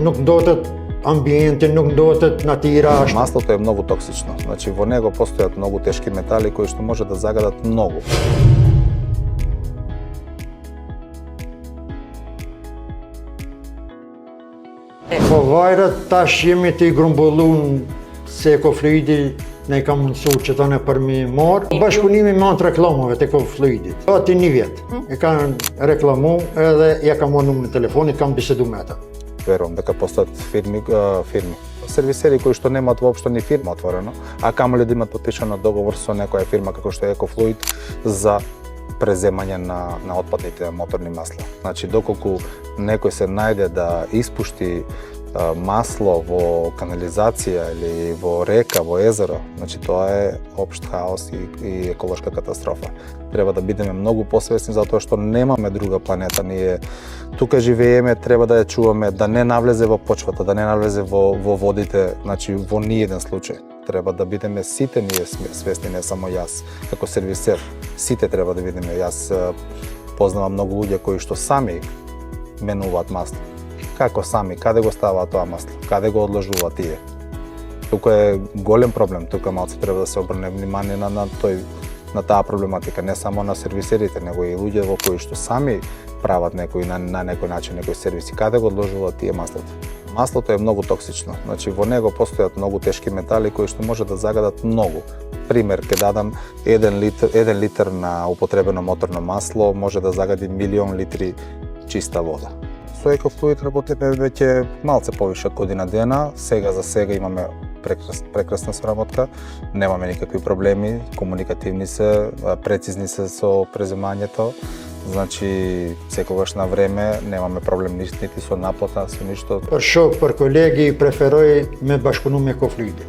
nuk ndotet ambienti, nuk ndotet natira. Маслото е многу токсично, значи во него постојат многу тешки метали кои што може да загадат многу. Po vajrat tash jemi të i grumbulluar se ekofluidi ne ka mundësu që tani për mi marë. Bashkëpunimi me anë të reklamave të ekofluidit. Ati një vjet e kanë reklamu edhe ja ka marrë numrin e telefonit, kam bisedu me ata. Верувам дека постојат фирми, сервисери кои што немаат воопшто ни фирма отворено, а камоли да имат потпишано договор со некоја фирма како што е Екофлуид за преземање на отпадните моторни масла. Значи, доколку некој се најде да испушти масло во канализација или во река, во езеро, значи тоа е општ хаос и еколошка катастрофа. Треба да бидеме многу посвесни затоа што немаме друга планета. Ние тука живееме, треба да ја чуваме, да не навлезе во почвата, да не навлезе во водите, значи во ниеден случај. Треба да бидеме сите ние свесни, не само јас, како сервисер. Сите треба да бидеме. Јас познавам многу луѓе кои што сами менуваат масло. Како сами, каде го ставаат тоа масло, каде го одложуваат тие. Тука е голем проблем, тука малце треба да се обрне внимание на таа проблематика, не само на сервисерите, него и луѓе во кои што сами прават на некој начин некој сервиси, каде го одложуваат тие маслото. Маслото е многу токсично, значи во него постојат многу тешки метали кои што може да загадат многу. Пример, ќе дадам 1 литар на употребено моторно масло може да загади 1.000.000 литри чиста вода. Со Екофлуид работиме веќе малце повише од година дена. Сега за сега имаме прекрасна соработка, немаме никакви проблеми, комуникативни се, прецизни се со преземањето. Значи, секогаш на време немаме проблем нити со наплата, со ништо. Për shok, për kolegi, preferoj me bashkëpunu me Ekofluidin.